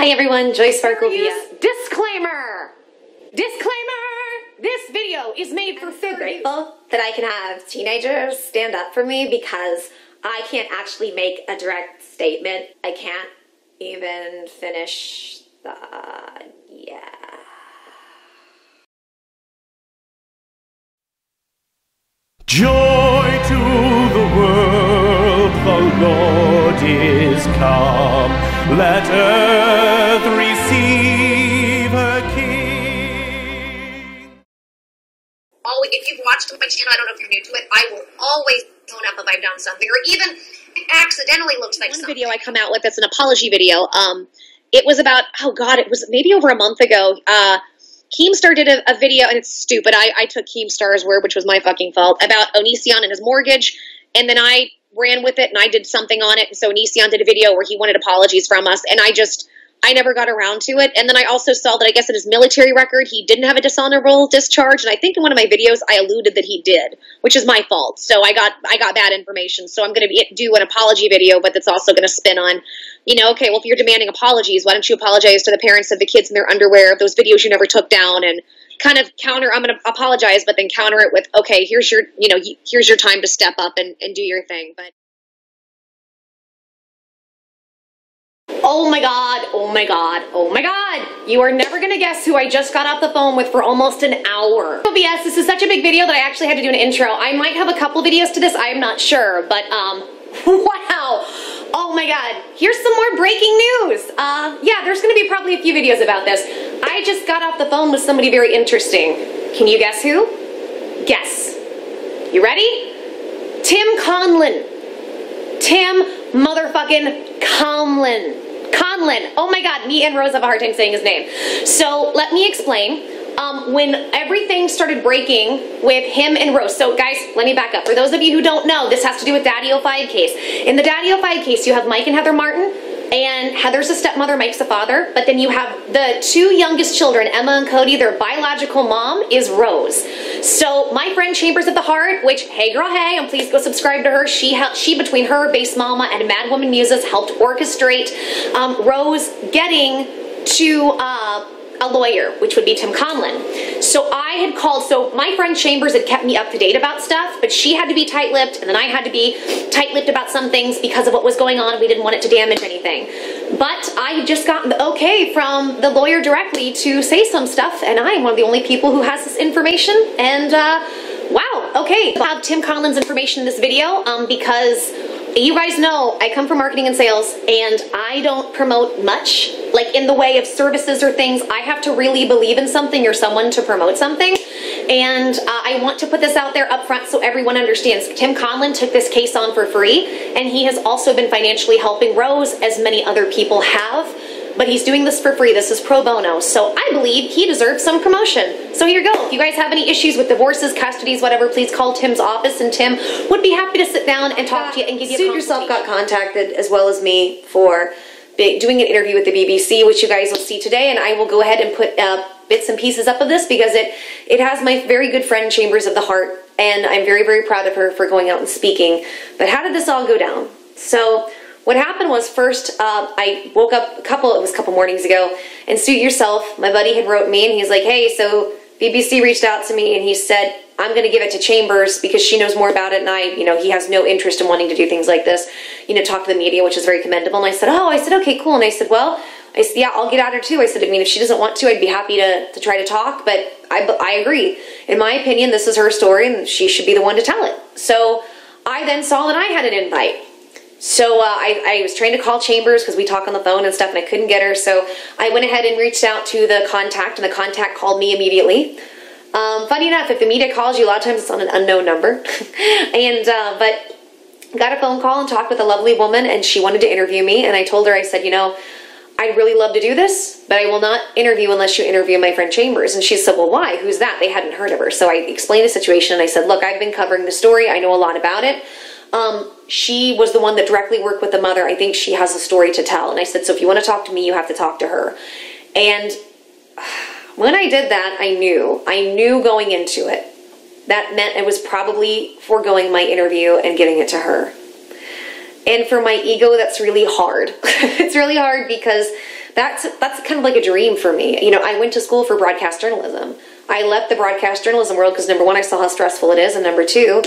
Hi everyone, JoySparkleBS. Disclaimer! Disclaimer! This video is made for figures. Grateful that I can have teenagers stand up for me because I can't actually make a direct statement. I can't even finish the... Joy to the world, the Lord is come. Let earth receive her King. If you've watched my channel, I don't know if you're new to it, I will always own up if I've done something, or even accidentally looks like something. One video I come out with that's an apology video. It was about, oh God, it was maybe over a month ago. Keemstar did a video, and it's stupid. I took Keemstar's word, which was my fucking fault, about Onision and his mortgage, and then I ran with it, and I did something on it, and so Onision did a video where he wanted apologies from us, and I never got around to it. And then I also saw that I guess in his military record, he didn't have a dishonorable discharge, and I think in one of my videos, I alluded that he did, which is my fault. So I got bad information, so I'm going to do an apology video, but that's also going to spin on, you know, okay, well, if you're demanding apologies, why don't you apologize to the parents of the kids in their underwear of those videos you never took down, and kind of counter, I'm going to apologize, but then counter it with, okay, here's your time to step up and do your thing. But oh my God, oh my God, oh my God. You are never gonna guess who I just got off the phone with for almost an hour. BS, this is such a big video that I actually had to do an intro. I might have a couple videos to this, I'm not sure, but wow. Oh my God, here's some more breaking news. Yeah, there's gonna be probably a few videos about this. I just got off the phone with somebody very interesting. Can you guess who? Guess. You ready? Tim CONLON. Tim motherfucking CONLON. CONLON. Oh my God, me and Rose have a hard time saying his name. So let me explain. When everything started breaking with him and Rose, so guys, let me back up. For those of you who don't know, this has to do with Daddy 05 case. In the Daddy 05 case, you have Mike and Heather Martin, and Heather's a stepmother, Mike's a father, but then you have the two youngest children, Emma and Cody. Their biological mom is Rose. So my friend Chambers of the Heart, which, hey girl, hey, and please go subscribe to her. She between her, Base Mama, and Mad Woman Muses helped orchestrate Rose getting to a lawyer, which would be Tim CONLON. So I had called, so my friend Chambers had kept me up to date about stuff, but she had to be tight-lipped, and then I had to be tight-lipped about some things because of what was going on. We didn't want it to damage anything. But I had just gotten the okay from the lawyer directly to say some stuff, and I am one of the only people who has this information, and wow, okay. I'll have Tim CONLON's information in this video because you guys know I come from marketing and sales, and I don't promote much, like in the way of services or things. I have to really believe in something or someone to promote something, and I want to put this out there up front so everyone understands. Tim CONLON took this case on for free, and he has also been financially helping Rose, as many other people have, but he's doing this for free. This is pro bono, so I believe he deserves some promotion. So here you go. If you guys have any issues with divorces, custodies, whatever, please call Tim's office, and Tim would be happy to sit down and talk to you and give you a Suit Yourself got contacted, as well as me, for doing an interview with the BBC, which you guys will see today, and I will go ahead and put bits and pieces up of this because it has my very good friend Chambers of the Heart, and I'm very, very proud of her for going out and speaking. But how did this all go down? So what happened was, first, I woke up it was a couple mornings ago, and Suit Yourself, my buddy had wrote me, and he's like, hey, so BBC reached out to me, and he said, I'm going to give it to Chambers because she knows more about it, and he has no interest in wanting to do things like this, talk to the media, which is very commendable. And I said, okay, cool. And I said, well, yeah, I'll get at her too. I said, if she doesn't want to, I'd be happy to try to talk, but I agree. In my opinion, this is her story, and she should be the one to tell it. So I then saw that I had an invite. So I was trying to call Chambers because we talk on the phone and stuff, and I couldn't get her. So I went ahead and reached out to the contact, and the contact called me immediately. Funny enough, if the media calls you, a lot of times it's on an unknown number. And but got a phone call and talked with a lovely woman, and she wanted to interview me. And I told her, I said, I'd really love to do this, but I will not interview unless you interview my friend Chambers. And she said, well, why? Who's that? They hadn't heard of her. So I explained the situation, and I said, look, I've been covering the story. I know a lot about it. She was the one that directly worked with the mother. I think she has a story to tell. And I said, so if you want to talk to me, you have to talk to her. And when I did that, I knew going into it, that meant I was probably foregoing my interview and giving it to her. And for my ego, that's really hard. It's really hard because That's kind of like a dream for me. You know, I went to school for broadcast journalism. I left the broadcast journalism world because number one, I saw how stressful it is, and number two,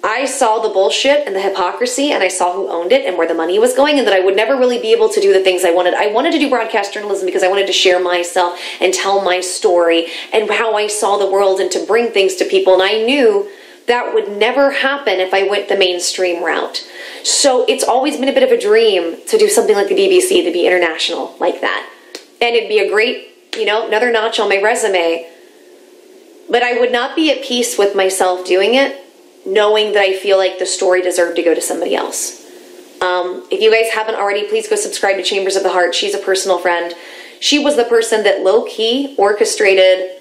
I saw the bullshit and the hypocrisy, and I saw who owned it and where the money was going, and that I would never really be able to do the things I wanted. I wanted to do broadcast journalism because I wanted to share myself and tell my story and how I saw the world and to bring things to people, and I knew that would never happen if I went the mainstream route. So it's always been a bit of a dream to do something like the BBC, to be international like that. And it'd be a great, you know, another notch on my resume. But I would not be at peace with myself doing it, knowing that I feel like the story deserved to go to somebody else. If you guys haven't already, please go subscribe to Chambers of the Heart. She's a personal friend. She was the person that low-key orchestrated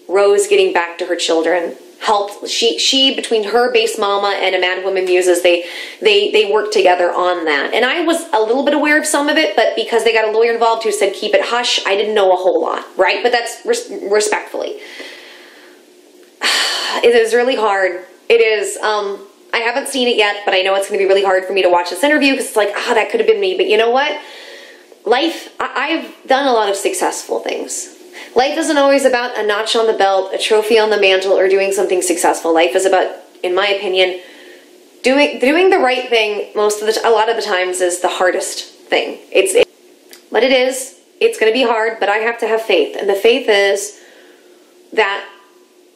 Rose getting back to her children. Helped, she between her base mama and a Mad Woman Muses, they worked together on that. And I was a little bit aware of some of it, but because they got a lawyer involved who said keep it hush, I didn't know a whole lot, right? But that's respectfully. It is really hard. It is, I haven't seen it yet, but I know it's going to be really hard for me to watch this interview because it's like, that could have been me. But you know what? Life, I've done a lot of successful things. Life isn't always about a notch on the belt, a trophy on the mantle, or doing something successful. Life is about, in my opinion, doing the right thing a lot of the times is the hardest thing. But it is. It's going to be hard, but I have to have faith. And the faith is that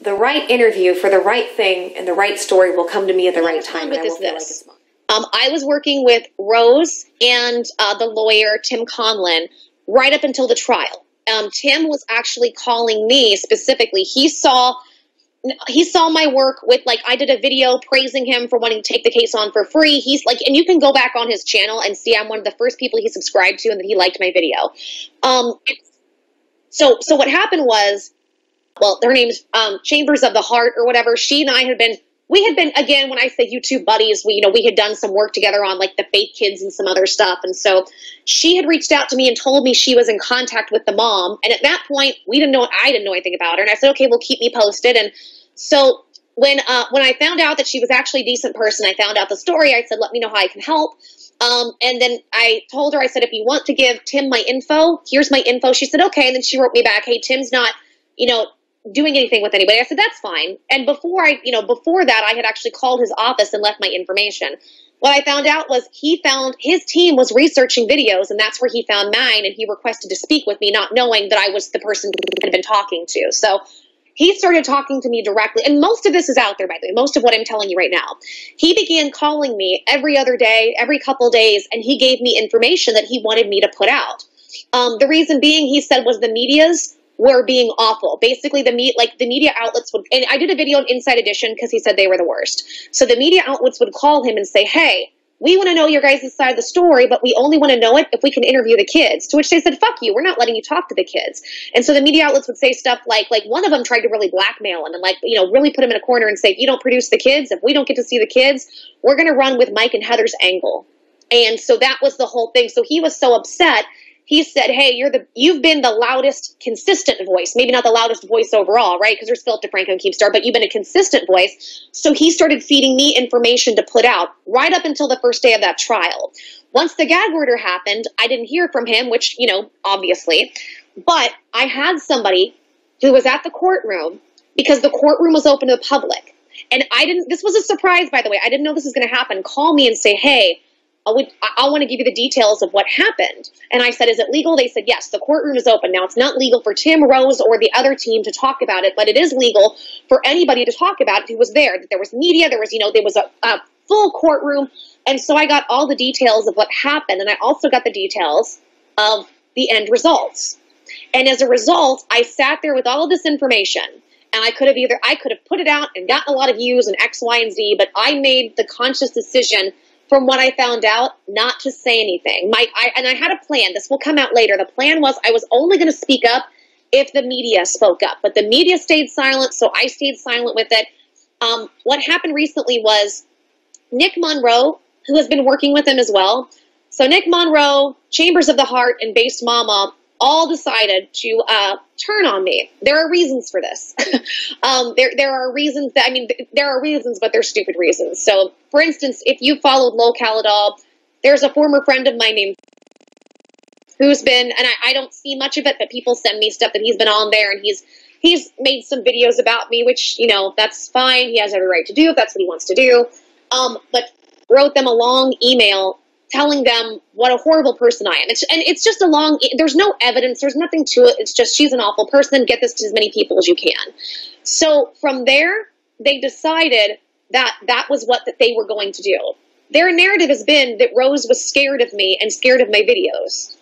the right interview for the right thing and the right story will come to me at the right time. I was working with Rose and the lawyer, Tim Conlon, right up until the trial. Tim was actually calling me specifically. He saw my work with, like, I did a video praising him for wanting to take the case on for free. He's like, and you can go back on his channel and see I'm one of the first people he subscribed to and that he liked my video. So what happened was, well, her name's Chambers of the Heart or whatever. She and I had been, again, when I say YouTube buddies, we had done some work together on, like, the fake kids and some other stuff. And so she had reached out to me and told me she was in contact with the mom. And at that point, I didn't know anything about her. And I said, okay, well, keep me posted. And so when I found out that she was actually a decent person, I found out the story. I said, let me know how I can help. And then I told her, I said, if you want to give Tim my info, here's my info. She said, okay. And then she wrote me back, hey, Tim's not, doing anything with anybody. I said, that's fine. And before that, I had actually called his office and left my information. What I found out was his team was researching videos, and that's where he found mine, and he requested to speak with me, not knowing that I was the person he had been talking to. So he started talking to me directly, and most of this is out there, by the way, most of what I'm telling you right now. He began calling me every other day, every couple days, and he gave me information that he wanted me to put out. The reason being, he said, was the media's were being awful. Basically, the media outlets would, and I did a video on Inside Edition because he said they were the worst. So the media outlets would call him and say, hey, we want to know your guys' side of the story, but we only want to know it if we can interview the kids. To which they said, fuck you, we're not letting you talk to the kids. And so the media outlets would say stuff like one of them tried to really blackmail him and really put him in a corner and say, if you don't produce the kids, if we don't get to see the kids, we're going to run with Mike and Heather's angle. And so that was the whole thing. So he was so upset. He said, hey, you've been the loudest consistent voice. Maybe not the loudest voice overall, right? Because there's Philip DeFranco and Keemstar, but you've been a consistent voice. So he started feeding me information to put out right up until the first day of that trial. Once the gag order happened, I didn't hear from him, which, obviously. But I had somebody who was at the courtroom because the courtroom was open to the public. And this was a surprise, by the way. I didn't know this was going to happen. Call me and say, hey, I want to give you the details of what happened. And I said, is it legal? They said, yes, the courtroom is open. Now, it's not legal for Tim, Rose, or the other team to talk about it, but it is legal for anybody to talk about it who was there. There was media, there was a full courtroom. And so I got all the details of what happened. And I also got the details of the end results. And as a result, I sat there with all of this information. And I could have put it out and gotten a lot of views and X, Y, and Z, but I made the conscious decision from what I found out, not to say anything. And I had a plan. This will come out later. The plan was I was only going to speak up if the media spoke up. But the media stayed silent, so I stayed silent with it. What happened recently was Nick Monroe, who has been working with him as well. So Nick Monroe, Chambers of the Heart, and Base Mama all decided to turn on me. There are reasons for this. There are reasons there are reasons, but they're stupid reasons. So, for instance, if you followed Locale at all, there's a former friend of mine named who's been, and I don't see much of it, but people send me stuff that he's been on there, and he's made some videos about me, which, you know, that's fine. He has every right to do if that's what he wants to do. But wrote them a long email telling them what a horrible person I am. It's just a long, there's no evidence, there's nothing to it. It's just, she's an awful person. Get this to as many people as you can. So from there, they decided that that was what that they were going to do. Their narrative has been that Rose was scared of me and scared of my videos.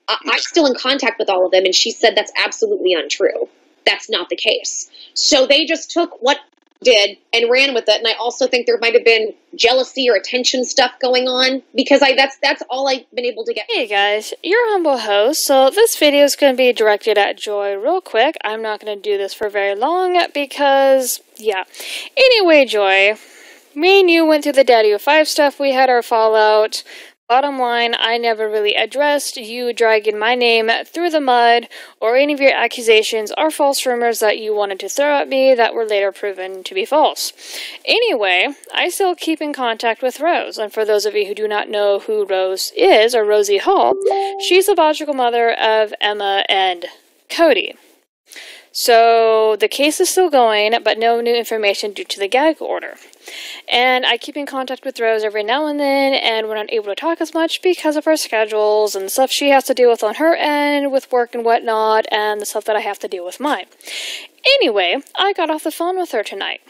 I'm still in contact with all of them, and she said that's absolutely untrue. That's not the case. So they just took what did and ran with it, and I also think there might have been jealousy or attention stuff going on, because that's all I've been able to get. Hey guys, your humble host. So this video is going to be directed at Joy real quick. I'm not going to do this for very long because, yeah. Anyway, Joy, me and you went through the Daddy of 5 stuff. We had our fallout. Bottom line, I never really addressed you dragging my name through the mud, or any of your accusations or false rumors that you wanted to throw at me that were later proven to be false. Anyway, I still keep in contact with Rose, and for those of you who do not know who Rose is, or Rosie Hall, she's the biological mother of Emma and Cody. So the case is still going, but no new information due to the gag order. And I keep in contact with Rose every now and then, and we're not able to talk as much because of our schedules and stuff she has to deal with on her end with work and whatnot, and the stuff that I have to deal with mine. Anyway, I got off the phone with her tonight.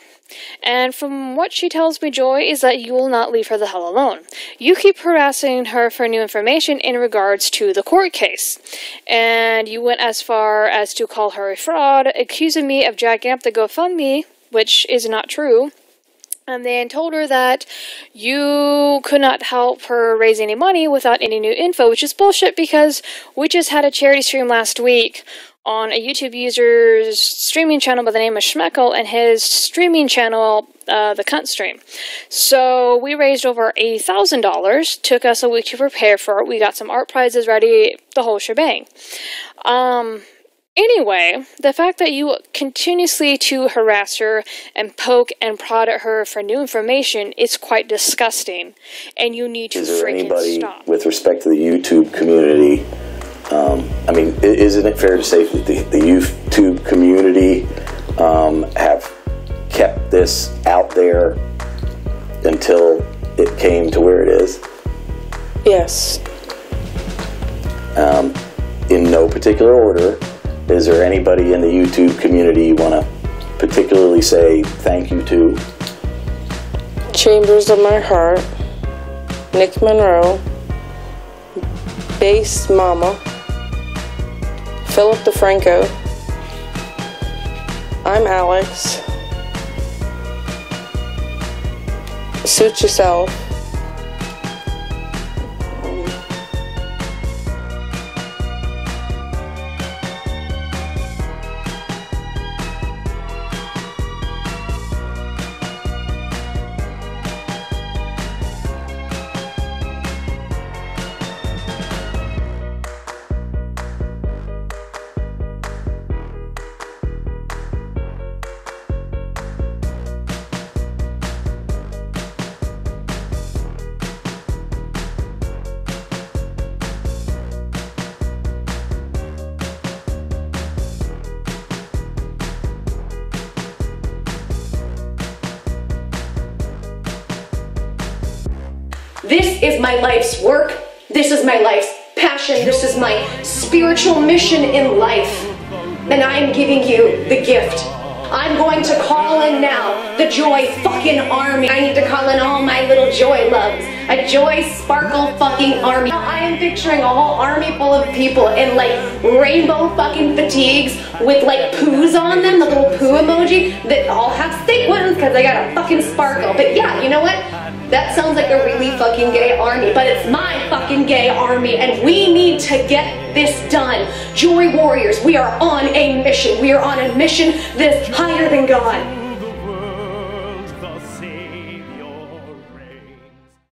And from what she tells me, Joy, is that you will not leave her the hell alone. You keep harassing her for new information in regards to the court case. And you went as far as to call her a fraud, accusing me of jacking up the GoFundMe, which is not true. And then told her that you could not help her raise any money without any new info, which is bullshit, because we just had a charity stream last week on a YouTube user's streaming channel by the name of Schmeckle, and his streaming channel, the Cunt Stream. So we raised over $80,000. Took us a week to prepare for it. We got some art prizes ready, the whole shebang. Anyway, the fact that you continuously to harass her and poke and prod at her for new information is quite disgusting, and you need to freaking stop. With respect to the YouTube community, I mean, isn't it fair to say that the YouTube community have kept this out there until it came to where it is? Yes. In no particular order, is there anybody in the YouTube community you want to particularly say thank you to? Chambers of My Heart, Nick Monroe, Bass Mama, Philip DeFranco, I'm Alex, Suit Yourself, This is my life's work. This is my life's passion. This is my spiritual mission in life. And I am giving you the gift. I'm going to call in now the Joy fucking army. I need to call in all my little Joy loves. A Joy Sparkle fucking army. Now I am picturing a whole army full of people in like rainbow fucking fatigues with like poos on them, the little poo emoji, that all have sequins because they got a fucking sparkle. But yeah, you know what? That sounds like a really fucking gay army, but it's my fucking gay army, and we need to get this done. Joy Warriors, we are on a mission. We are on a mission that's higher than God.